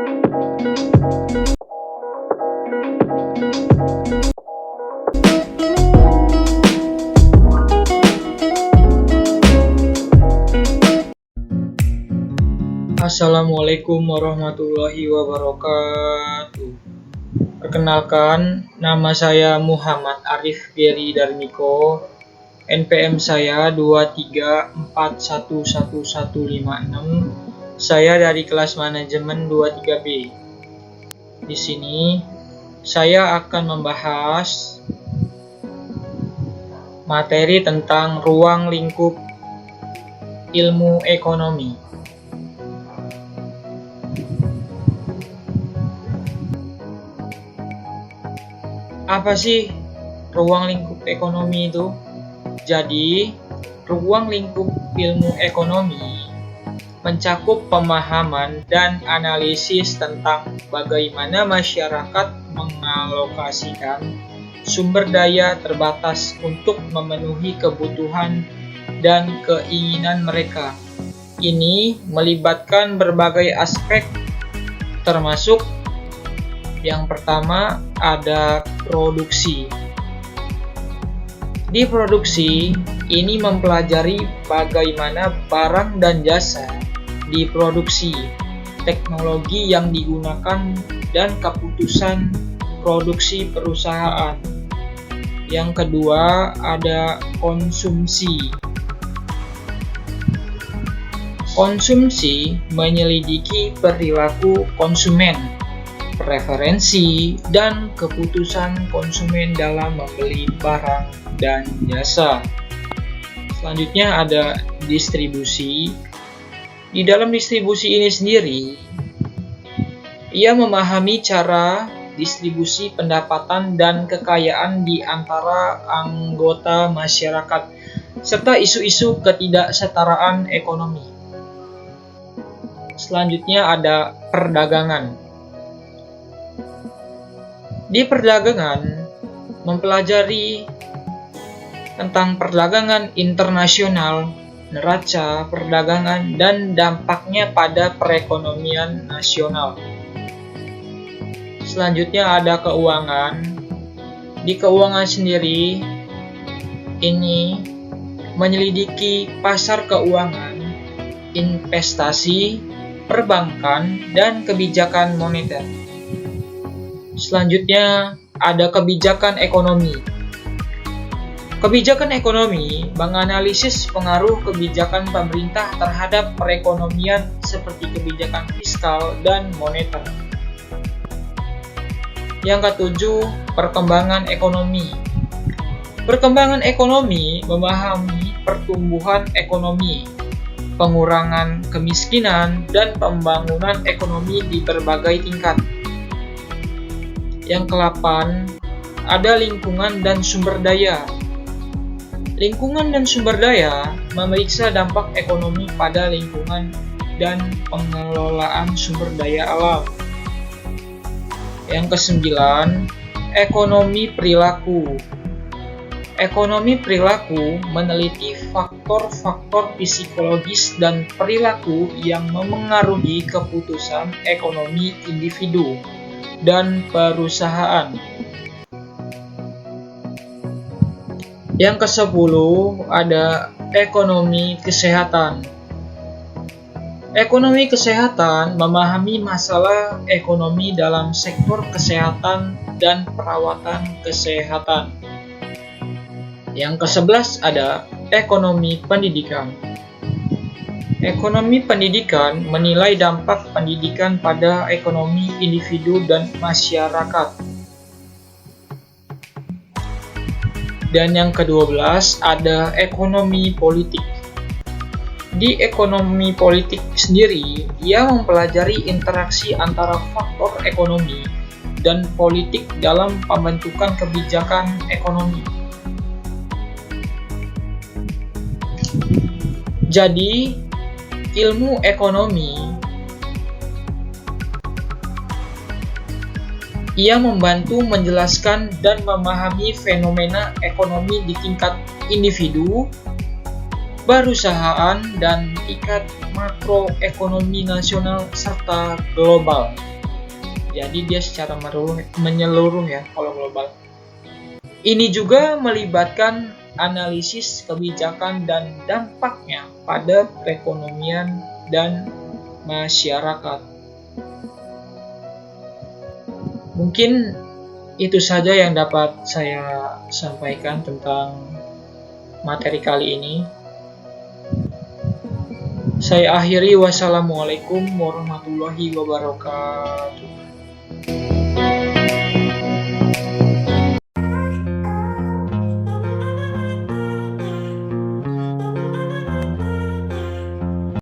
Assalamualaikum warahmatullahi wabarakatuh. Perkenalkan, nama saya Muhammad Arif Geri Darmiko. NPM saya 234111156. Saya dari kelas manajemen 23B. Di sini saya akan membahas materi tentang ruang lingkup ilmu ekonomi. Apa sih ruang lingkup ekonomi itu? Jadi, ruang lingkup ilmu ekonomi mencakup pemahaman dan analisis tentang bagaimana masyarakat mengalokasikan sumber daya terbatas untuk memenuhi kebutuhan dan keinginan mereka. Ini melibatkan berbagai aspek, termasuk yang pertama ada produksi. Di produksi, ini mempelajari bagaimana barang dan jasa diproduksi, teknologi yang digunakan, dan keputusan produksi perusahaan. Yang kedua ada konsumsi. Konsumsi menyelidiki perilaku konsumen, preferensi, dan keputusan konsumen dalam membeli barang dan jasa. Selanjutnya ada distribusi. Di dalam distribusi ini sendiri, ia memahami cara distribusi pendapatan dan kekayaan di antara anggota masyarakat, serta isu-isu ketidaksetaraan ekonomi. Selanjutnya ada perdagangan. Di perdagangan, mempelajari tentang perdagangan internasional, neraca perdagangan, dan dampaknya pada perekonomian nasional. Selanjutnya ada keuangan. Di keuangan sendiri, ini menyelidiki pasar keuangan, investasi, perbankan, dan kebijakan moneter. Selanjutnya ada kebijakan ekonomi. Kebijakan ekonomi menganalisis pengaruh kebijakan pemerintah terhadap perekonomian seperti kebijakan fiskal dan moneter. Yang ketujuh, perkembangan ekonomi. Perkembangan ekonomi memahami pertumbuhan ekonomi, pengurangan kemiskinan, dan pembangunan ekonomi di berbagai tingkat. Yang ke-8, ada lingkungan dan sumber daya. Lingkungan dan sumber daya memeriksa dampak ekonomi pada lingkungan dan pengelolaan sumber daya alam. Yang ke-9, ekonomi perilaku. Ekonomi perilaku meneliti faktor-faktor psikologis dan perilaku yang memengaruhi keputusan ekonomi individu dan perusahaan. Yang ke-10 ada ekonomi kesehatan. Ekonomi kesehatan memahami masalah ekonomi dalam sektor kesehatan dan perawatan kesehatan. Yang ke-11 ada ekonomi pendidikan. Ekonomi pendidikan menilai dampak pendidikan pada ekonomi individu dan masyarakat. Dan yang ke-12 ada ekonomi politik. Di ekonomi politik sendiri, ia mempelajari interaksi antara faktor ekonomi dan politik dalam pembentukan kebijakan ekonomi. Jadi, ilmu ekonomi ia membantu menjelaskan dan memahami fenomena ekonomi di tingkat individu, perusahaan, dan tingkat makroekonomi nasional serta global. Jadi dia secara menyeluruh ya kalau global. Ini juga melibatkan analisis kebijakan dan dampaknya pada perekonomian dan masyarakat. Mungkin itu saja yang dapat saya sampaikan tentang materi kali ini. Saya akhiri, wassalamualaikum warahmatullahi wabarakatuh.